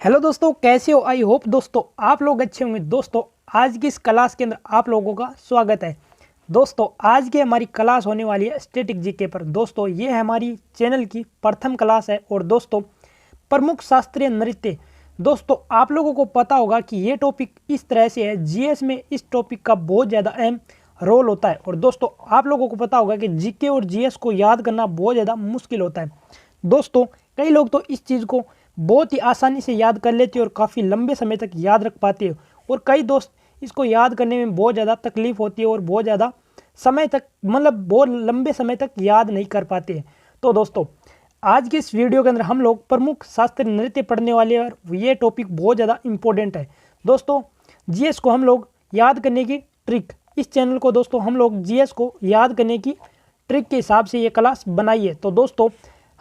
Hello दोस्तों, कैसे हो? आई होप दोस्तों आप लोग अच्छे होंगे। दोस्तों आज की इस क्लास के अंदर आप लोगों का स्वागत है। दोस्तों आज की हमारी क्लास होने वाली है स्टैटिक जीके पर। दोस्तों ये हमारी चैनल की प्रथम क्लास है। और दोस्तों प्रमुख शास्त्रीय नृत्य, दोस्तों आप लोगों को पता होगा कि ये टॉपिक इस तरह से है, जीएस में इस टॉपिक का बहुत ज़्यादा अहम रोल होता है। और दोस्तों आप लोगों को पता होगा कि जीके और जीएस को याद करना बहुत ज़्यादा मुश्किल होता है। दोस्तों कई लोग तो इस चीज़ को बहुत ही आसानी से याद कर लेते हैं और काफ़ी लंबे समय तक याद रख पाते हैं, और कई दोस्त इसको याद करने में बहुत ज़्यादा तकलीफ होती है और बहुत ज़्यादा समय तक बहुत लंबे समय तक याद नहीं कर पाते हैं। तो दोस्तों आज की इस वीडियो के अंदर हम लोग प्रमुख शास्त्रीय नृत्य पढ़ने वाले हैं और ये टॉपिक बहुत ज़्यादा इंपॉर्टेंट है। दोस्तों जीएस को हम लोग याद करने की ट्रिक, इस चैनल को दोस्तों हम लोग जीएस को याद करने की ट्रिक के हिसाब से ये क्लास बनाई है। तो दोस्तों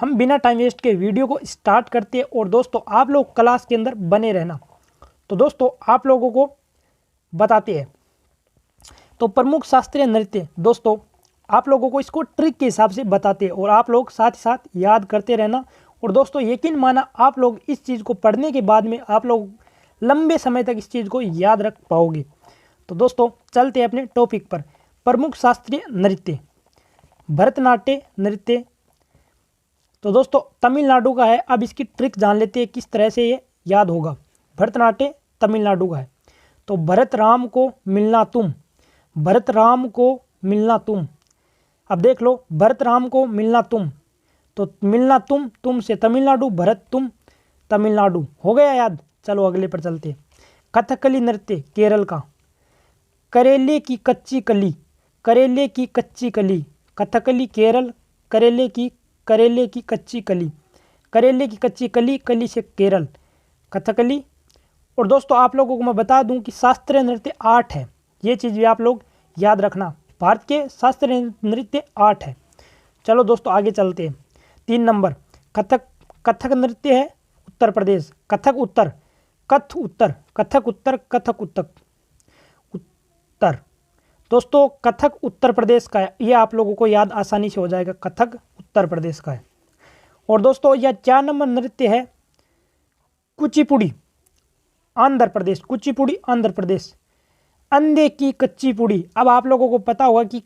हम बिना टाइम वेस्ट के वीडियो को स्टार्ट करते हैं और दोस्तों आप लोग क्लास के अंदर बने रहना। तो दोस्तों आप लोगों को बताते हैं। तो प्रमुख शास्त्रीय नृत्य, दोस्तों आप लोगों को इसको ट्रिक के हिसाब से बताते हैं और आप लोग साथ ही साथ याद करते रहना। और दोस्तों यकीन माना आप लोग इस चीज़ को पढ़ने के बाद में आप लोग लंबे समय तक इस चीज़ को याद रख पाओगे। तो दोस्तों चलते हैं अपने टॉपिक पर। प्रमुख शास्त्रीय नृत्य, भरतनाट्य नृत्य। तो दोस्तों तमिलनाडु का है। अब इसकी ट्रिक जान लेते हैं किस तरह से ये याद होगा। भरतनाट्य तमिलनाडु का है। तो भरत राम को मिलना तुम, भरत राम को मिलना तुम। अब देख लो, भरत राम को मिलना तुम, तो मिलना तुम से तमिलनाडु, भरत तुम तमिलनाडु। हो गया याद? चलो अगले पर चलते। कथकली नृत्य केरल का, करेले की कच्ची कली, करेले की कच्ची कली। कथकली केरल, करेले की कच्ची कली, करेले की कच्ची कली, कली से केरल, कथकली। और दोस्तों आप लोगों को मैं बता दूं कि शास्त्रीय नृत्य 8 है। ये चीज़ भी आप लोग याद रखना, भारत के शास्त्रीय नृत्य 8 है। चलो दोस्तों आगे चलते हैं। 3 नंबर कथक, कथक नृत्य है उत्तर प्रदेश, कथक उत्तर, कथ उत्तर, कथक उत्तर, कथक उत्तर उत्तर। दोस्तों कथक उत्तर प्रदेश का है, ये आप लोगों को याद आसानी से हो जाएगा, कथक उत्तर प्रदेश का है। और दोस्तों यह 4 नंबर नृत्य है कुचिपुड़ी आंध्र प्रदेश, कुचिपुड़ी आंध्र प्रदेश। अंधे की कच्ची पुड़ी, अब आप लोगों को पता होगा कि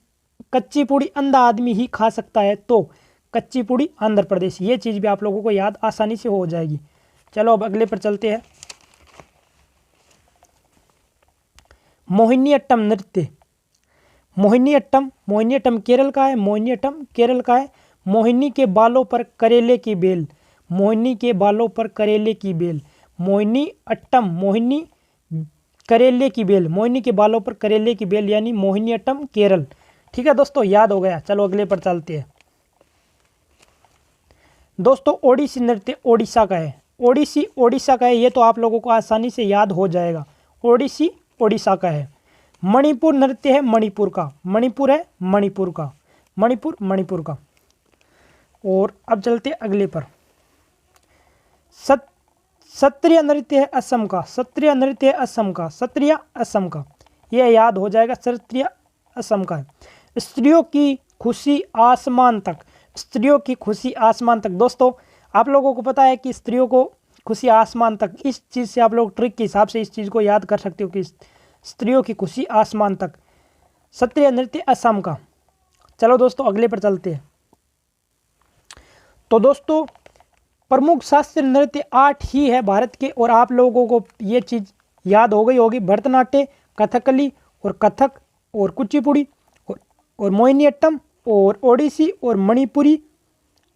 कच्ची पुड़ी अंधा आदमी ही खा सकता है, तो कच्ची पुड़ी आंध्र प्रदेश। ये चीज़ भी आप लोगों को याद आसानी से हो जाएगी। चलो अब अगले पर चलते हैं। मोहिनीअट्टम नृत्य, मोहिनीअट्टम, मोहिनीअट्टम केरल का है, मोहिनीअट्टम केरल का है। मोहिनी के बालों पर करेले की बेल, मोहिनी के बालों पर करेले की बेल। मोहिनी अट्टम, मोहिनी करेले की बेल, मोहिनी के बालों पर करेले की बेल, यानी मोहिनीअट्टम केरल। ठीक है दोस्तों, याद हो गया। चलो अगले पर चलते हैं। दोस्तों ओडिसी नृत्य ओडिशा का है, ओडिसी ओडिशा का है, ये तो आप लोगों को आसानी से याद हो जाएगा। ओडिसी ओडिशा का है। मणिपुर नृत्य है मणिपुर का, मणिपुर है मणिपुर का, मणिपुर मणिपुर का। और अब चलते अगले पर। सत्रिय नृत्य है असम का, सत्रिय नृत्य है असम का, सत्रिय असम का, यह याद हो जाएगा, सत्रिय असम का है। स्त्रियों की खुशी आसमान तक, स्त्रियों की खुशी आसमान तक। दोस्तों आप लोगों को पता है कि स्त्रियों को खुशी आसमान तक, इस चीज़ से आप लोग ट्रिक के हिसाब से इस चीज़ को याद कर सकते हो कि स्त्रियों की खुशी आसमान तक, सत्रिय नृत्य असम का। चलो दोस्तों अगले पर चलते हैं। तो दोस्तों प्रमुख शास्त्रीय नृत्य 8 ही है भारत के, और आप लोगों को ये चीज़ याद हो गई होगी। भरतनाट्य, कथकली और कथक और कुचिपुड़ी और मोहिनीअट्टम और ओडिसी और मणिपुरी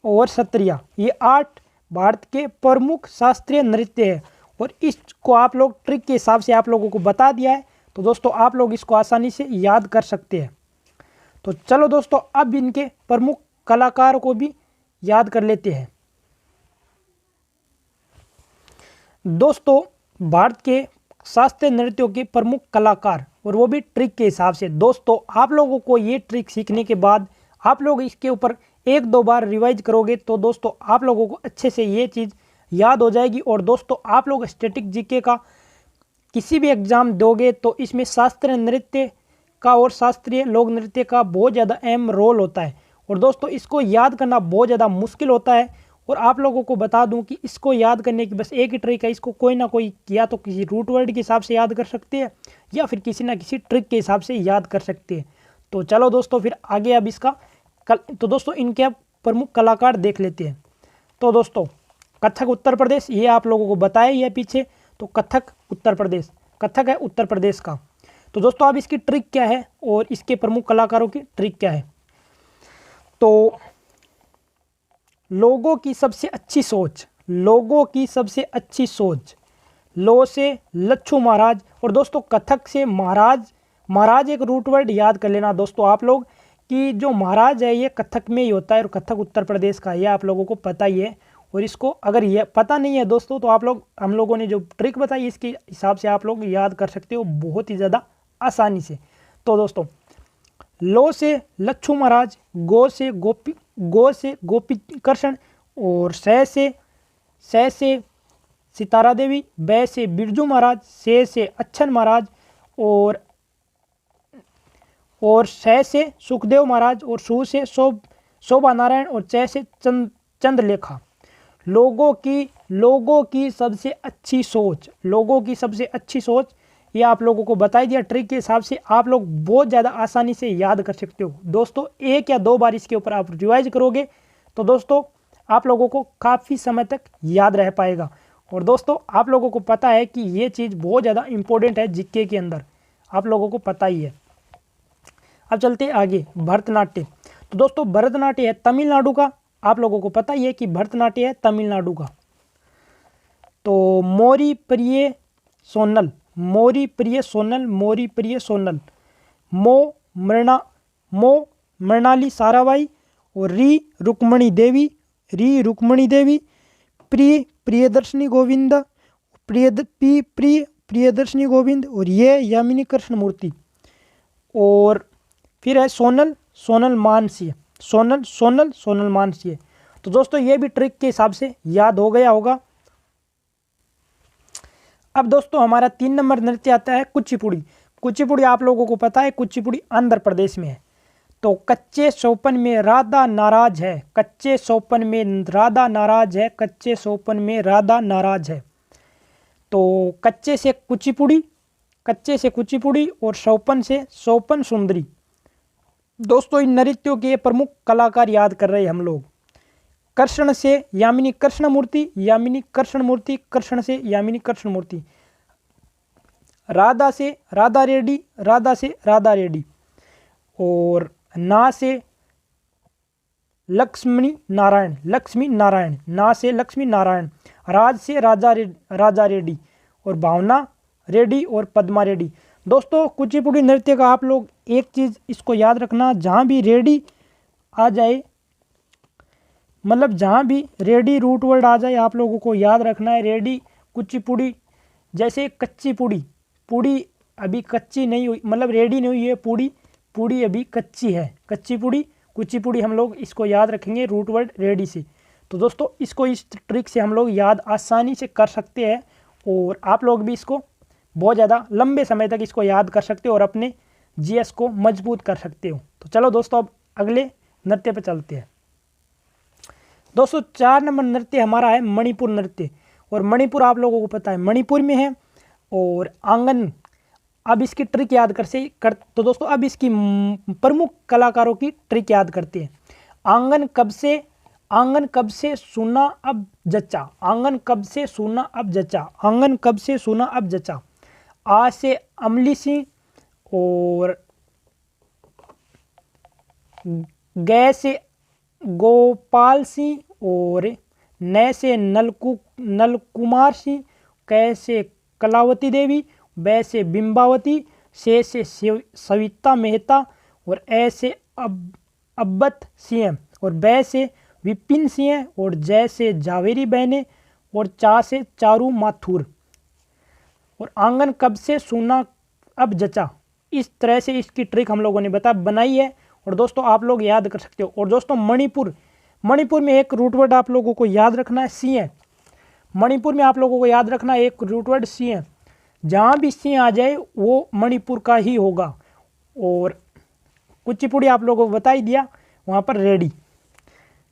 और सत्रिया, ये 8 भारत के प्रमुख शास्त्रीय नृत्य है। और इसको आप लोग ट्रिक के हिसाब से आप लोगों को बता दिया है, तो दोस्तों आप लोग इसको आसानी से याद कर सकते हैं। तो चलो दोस्तों अब इनके प्रमुख कलाकारों को भी याद कर लेते हैं। दोस्तों भारत के शास्त्रीय नृत्यों के प्रमुख कलाकार, और वो भी ट्रिक के हिसाब से। दोस्तों आप लोगों को ये ट्रिक सीखने के बाद आप लोग इसके ऊपर 1-2 बार रिवाइज करोगे तो दोस्तों आप लोगों को अच्छे से ये चीज़ याद हो जाएगी। और दोस्तों आप लोग स्टैटिक जीके का किसी भी एग्ज़ाम दोगे तो इसमें शास्त्रीय नृत्य का और शास्त्रीय लोक नृत्य का बहुत ज़्यादा अहम रोल होता है। और दोस्तों इसको याद करना बहुत ज़्यादा मुश्किल होता है। और आप लोगों को बता दूं कि इसको याद करने की बस एक ही ट्रिक है। इसको कोई ना कोई या तो किसी रूट वर्ड के हिसाब से याद कर सकते हैं या फिर किसी ना किसी ट्रिक के हिसाब से याद कर सकते हैं। तो चलो दोस्तों फिर आगे अब इसका तो दोस्तों इनके अब प्रमुख कलाकार देख लेते हैं। तो दोस्तों कथक उत्तर प्रदेश, ये आप लोगों को बताया ही है पीछे। तो कथक उत्तर प्रदेश, कथक है उत्तर प्रदेश का। तो दोस्तों अब इसकी ट्रिक क्या है और इसके प्रमुख कलाकारों की ट्रिक क्या है। तो लोगों की सबसे अच्छी सोच, लोगों की सबसे अच्छी सोच, लो से लच्छू महाराज। और दोस्तों कथक से महाराज, महाराज एक रूट वर्ड याद कर लेना दोस्तों आप लोग कि जो महाराज है ये कथक में ही होता है और कथक उत्तर प्रदेश का, ये आप लोगों को पता ही है। और इसको अगर ये पता नहीं है दोस्तों तो आप लोग, हम लोगों ने जो ट्रिक बताई इसके हिसाब से आप लोग याद कर सकते हो बहुत ही ज़्यादा आसानी से। तो दोस्तों लो से लच्छू महाराज, गो से गोपी कृष्ण, और स से सितारा देवी, बै से बिरजू महाराज, से अच्छन महाराज, और स से सुखदेव महाराज, और सु से शोभा नारायण, और च से चंद्रलेखा। लोगों की सबसे अच्छी सोच, लोगों की सबसे अच्छी सोच, ये आप लोगों को बताई दिया ट्रिक के हिसाब से। आप लोग बहुत ज़्यादा आसानी से याद कर सकते हो दोस्तों। एक या दो बार इसके ऊपर आप रिवाइज करोगे तो दोस्तों आप लोगों को काफ़ी समय तक याद रह पाएगा। और दोस्तों आप लोगों को पता है कि ये चीज़ बहुत ज़्यादा इम्पोर्टेंट है जीके के अंदर, आप लोगों को पता ही है। अब चलते हैं आगे, भरतनाट्यम। तो दोस्तों भरतनाट्यम है तमिलनाडु का, आप लोगों को पता ही है कि भरतनाट्यम है तमिलनाडु का। तो मोरी प्रिय सोनल, मोरी प्रिय सोनल, मोरी प्रिय सोनल, मो मृणाली साराभाई, और री रुक्मणी देवी, प्रियदर्शनी गोविंद, प्रियदर्शनी गोविंद, और ये यामिनी कृष्ण मूर्ति। और फिर है सोनल मानसिंह, सोनल मानसिंह। तो दोस्तों ये भी ट्रिक के हिसाब से याद हो गया होगा। अब दोस्तों हमारा 3 नंबर नृत्य आता है कुचिपुड़ी। कुचिपुड़ी आप लोगों को पता है कुचिपुड़ी आंध्र प्रदेश में है। तो कच्चे सोपन में राधा नाराज है, कच्चे सोपन में राधा नाराज है, कच्चे सोपन में राधा नाराज है। तो कच्चे से कुचिपुड़ी और सोपन से सोपन सुंदरी। दोस्तों इन नृत्यों के प्रमुख कलाकार याद कर रहे हैं हम लोग। कृष्ण से यामिनी कृष्ण मूर्ति, यामिनी कृष्ण मूर्ति, कृष्ण से यामिनी कृष्ण मूर्ति। राधा से राधा रेड्डी, राधा से राधा रेड्डी। और ना से लक्ष्मी नारायण, लक्ष्मी नारायण, ना से लक्ष्मी नारायण। राज से राजा रेड्डी, और भावना रेड्डी और पद्मा रेड्डी। दोस्तों कुचिपुड़ी नृत्य का आप लोग एक चीज़ इसको याद रखना, जहाँ भी रेड्डी आ जाए, मतलब जहाँ भी रेडी रूट वर्ड आ जाए आप लोगों को याद रखना है रेडी कुचिपुड़ी। जैसे कच्ची पूड़ी अभी कच्ची नहीं हुई, मतलब रेडी नहीं हुई है पूड़ी अभी कच्ची है, कच्ची पूड़ी कुचिपुड़ी हम लोग इसको याद रखेंगे रूट वर्ड रेडी से। तो दोस्तों इसको इस ट्रिक से हम लोग याद आसानी से कर सकते हैं और आप लोग भी इसको बहुत ज़्यादा लंबे समय तक इसको याद कर सकते हो और अपने जीएस को मजबूत कर सकते हो। तो चलो दोस्तों अब अगले नृत्य पे चलते हैं। दोस्तों 4 नंबर नृत्य हमारा है मणिपुर नृत्य, और मणिपुर आप लोगों को पता है मणिपुर में है। और आंगन, अब इसकी ट्रिक याद तो दोस्तों अब इसकी प्रमुख कलाकारों की ट्रिक याद करते हैं। आंगन कब से सुना अब जचा, आंगन कब से सुना अब जचा, आंगन कब से सुना अब जचा। आ से अमली सिंह, और ग से गोपाल सिंह, और न से नलकुमार सिंह, क से कलावती देवी, ब से बिंबावती, से सविता मेहता, और ए से अब्बत सिंह, और ब से विपिन सिंह, और जय से जावेरी बहने, और चा से चारू माथुर। और आंगन कब से सुना अब जचा। इस तरह से इसकी ट्रिक हम लोगों ने बनाई है और दोस्तों आप लोग याद कर सकते हो। और दोस्तों मणिपुर में एक रूट वर्ड आप लोगों को याद रखना है सिंह। मणिपुर में आप लोगों को याद रखना है एक रूट वर्ड सिंह। जहाँ भी सिंह आ जाए वो मणिपुर का ही होगा। और कुचिपुड़ी आप लोगों को बता ही दिया, वहाँ पर रेडी।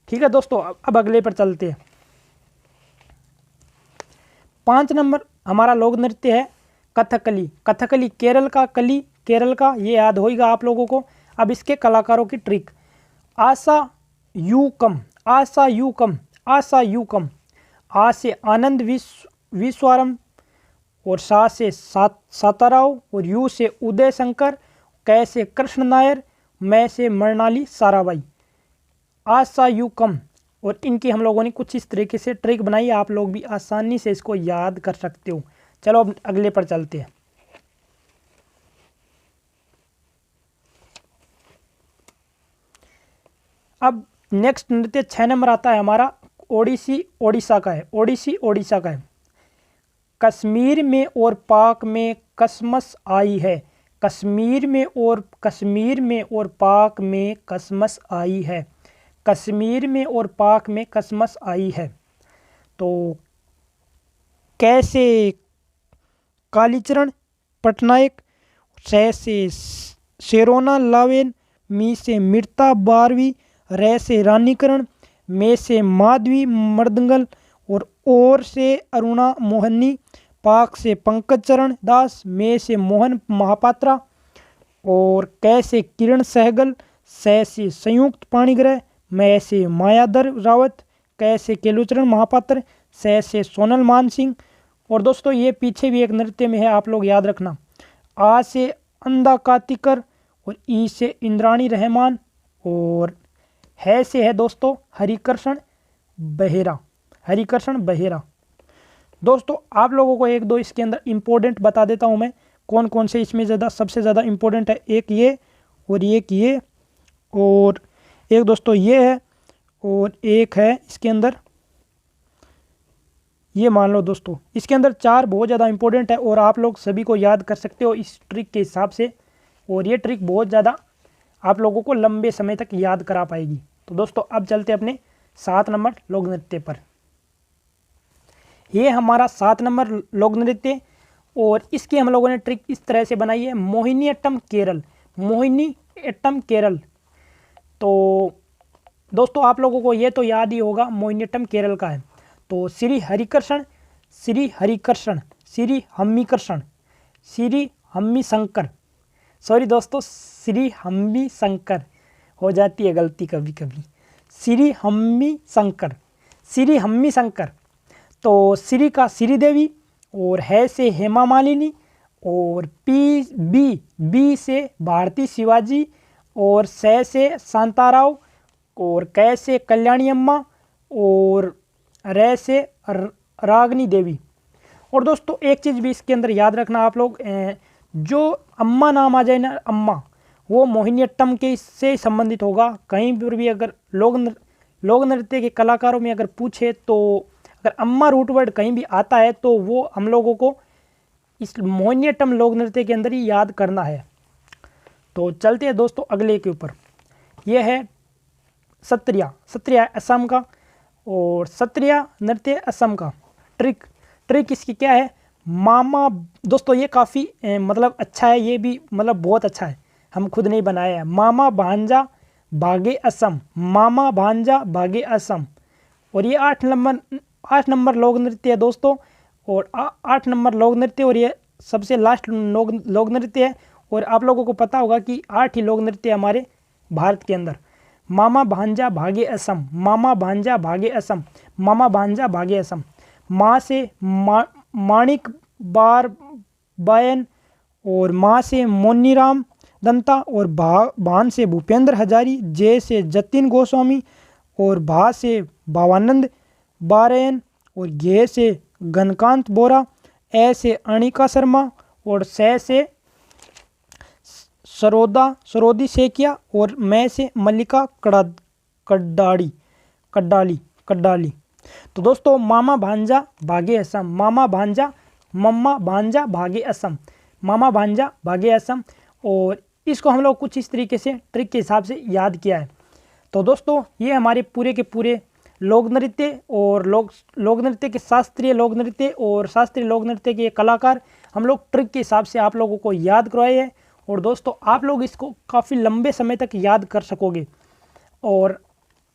ठीक है दोस्तों, अब अगले पर चलते हैं। 5 नंबर हमारा लोक नृत्य है कथकली। कथकली केरल का कली, केरल का, ये याद होगा आप लोगों को। अब इसके कलाकारों की trick. Asha you come, Asha you come, Asha you come. आ से आनंद विश्वारम और सा से साताराव और यू से उदय शंकर, कै से कृष्ण नायर, मैं से मृणाली साराबाई। आशा यू कम। और इनकी हम लोगों ने कुछ इस तरीके से ट्रिक बनाई है, आप लोग भी आसानी से इसको याद कर सकते हो। चलो अब अगले पर चलते हैं। अब नेक्स्ट नृत्य 6 नंबर आता है हमारा ओडिसी, ओडिशा का है। ओडिसी ओडिशा का है। कश्मीर में और पाक में कसमस आई है। कश्मीर में और पाक में कसमस आई है। कश्मीर में और पाक में कसमस आई है। तो कैसे कालीचरण पटनायक, रै से शेरोना लावेन, मी से मिर्ता बारवी, रै से रानीकरण, में से माधवी मर्दंगल और से अरुणा मोहनी, पाक से पंकज चरण दास, में से मोहन महापात्रा और कै से किरण सहगल, सै से संयुक्त पाणिग्रह, मैं से मायाधर रावत, कै से केलुचरण महापात्र, सै से सोनल मान सिंह। और दोस्तों ये पीछे भी एक नृत्य में है, आप लोग याद रखना। आ से अंदा कातिकर और ई से इंद्राणी रहमान और है से है दोस्तों हरिकृष्ण बहेरा, हरिकृष्ण बहेरा। दोस्तों आप लोगों को एक दो इसके अंदर इम्पोर्टेंट बता देता हूँ मैं, कौन कौन से इसमें सबसे ज़्यादा इम्पोर्टेंट है। एक ये और एक ये और एक दोस्तों ये है और एक है इसके अंदर ये, मान लो दोस्तों इसके अंदर 4 बहुत ज़्यादा इंपॉर्टेंट है और आप लोग सभी को याद कर सकते हो इस ट्रिक के हिसाब से। और ये ट्रिक बहुत ज़्यादा आप लोगों को लंबे समय तक याद करा पाएगी। तो दोस्तों अब चलते अपने 7 नंबर लोक नृत्य पर। ये हमारा 7 नंबर लोक नृत्य और इसकी हम लोगों ने ट्रिक इस तरह से बनाई है। मोहिनी अट्टम केरल, मोहिनी अट्टम केरल। तो दोस्तों आप लोगों को ये तो याद ही होगा, मोहिनी अट्टम केरल का है। तो श्री हरिकृष्ण, श्री हरिकृष्ण, श्री हम्मीकृष्ण, श्री हम्मी शंकर, सॉरी दोस्तों श्री हम्मी शंकर, हो जाती है गलती कभी कभी, श्री हम्मी शंकर, श्री हम्मी शंकर। तो श्री का श्रीदेवी और है से हेमा मालिनी और बी से भारती शिवाजी और सै से शांताराव और कै से कल्याणी अम्मा और रै से रागनी देवी। और दोस्तों एक चीज़ भी इसके अंदर याद रखना आप लोग, जो अम्मा नाम आ जाए ना, अम्मा, वो मोहिनी अट्टम के से संबंधित होगा। कहीं पर भी अगर लोक नृत्य के कलाकारों में अगर पूछे तो अगर अम्मा रूट वर्ड कहीं भी आता है तो वो हम लोगों को इस मोहिनी अट्टम लोक नृत्य के अंदर ही याद करना है। तो चलते हैं दोस्तों अगले के ऊपर। यह है सत्रिया, सत्रिया असम का और सत्रिया नृत्य असम का। ट्रिक इसकी क्या है, मामा दोस्तों ये काफ़ी मतलब अच्छा है, ये भी मतलब बहुत अच्छा है, हम खुद नहीं बनाया है। मामा भांजा भागे असम, मामा भांजा भागे असम। और ये 8 नंबर लोक नृत्य है दोस्तों, और 8 नंबर लोक नृत्य और ये सबसे लास्ट लोक नृत्य है। और आप लोगों को पता होगा कि 8 ही लोक नृत्य हमारे भारत के अंदर। मामा भांजा भागे असम, मामा भांजा भागे असम, मामा भांजा भागे असम। माँ से माणिक बार बायन और माँ से मोनीराम दंता और भान से भूपेंद्र हजारी, जे से जतिन गोस्वामी और भा से भावानंद बारयन और घे से घनकांत बोरा, ए से अनिका शर्मा और सै से सरोदी सेकिया और मैं से मल्लिका कड्डाली। तो दोस्तों मामा भांजा भागे असम, मामा भांजा मम्मा भांजा भागे असम, मामा भांजा भागे असम। और इसको हम लोग कुछ इस तरीके से ट्रिक के हिसाब से याद किया है। तो दोस्तों ये हमारे पूरे के पूरे लोक नृत्य और लोक नृत्य के शास्त्रीय लोक नृत्य और शास्त्रीय लोक नृत्य के कलाकार हम लोग ट्रिक के हिसाब से आप लोगों को याद करवाए हैं। और दोस्तों आप लोग इसको काफ़ी लंबे समय तक याद कर सकोगे। और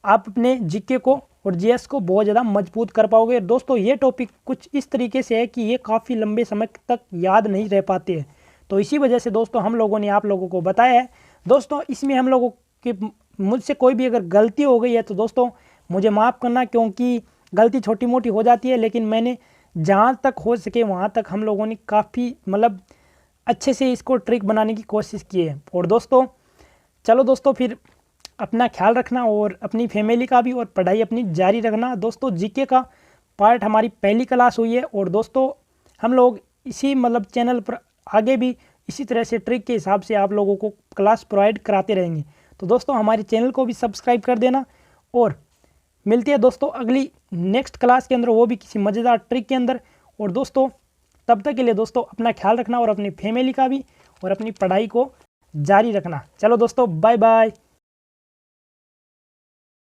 आप अपने जीके को और जीएस को बहुत ज़्यादा मजबूत कर पाओगे। दोस्तों ये टॉपिक कुछ इस तरीके से है कि ये काफ़ी लंबे समय तक याद नहीं रह पाते हैं, तो इसी वजह से दोस्तों हम लोगों ने आप लोगों को बताया है। दोस्तों इसमें हम लोगों के मुझसे कोई भी अगर गलती हो गई है तो दोस्तों मुझे माफ़ करना, क्योंकि गलती छोटी मोटी हो जाती है, लेकिन मैंने जहाँ तक हो सके वहाँ तक हम लोगों ने काफ़ी मतलब अच्छे से इसको ट्रिक बनाने की कोशिश की है। और दोस्तों चलो दोस्तों फिर अपना ख्याल रखना और अपनी फैमिली का भी, और पढ़ाई अपनी जारी रखना। दोस्तों जीके का पार्ट हमारी पहली क्लास हुई है, और दोस्तों हम लोग इसी मतलब चैनल पर आगे भी इसी तरह से ट्रिक के हिसाब से आप लोगों को क्लास प्रोवाइड कराते रहेंगे। तो दोस्तों हमारे चैनल को भी सब्सक्राइब कर देना, और मिलती है दोस्तों अगली नेक्स्ट क्लास के अंदर, वो भी किसी मज़ेदार ट्रिक के अंदर। और दोस्तों तब तक के लिए दोस्तों अपना ख्याल रखना और अपनी फैमिली का भी, और अपनी पढ़ाई को जारी रखना। चलो दोस्तों बाय बाय।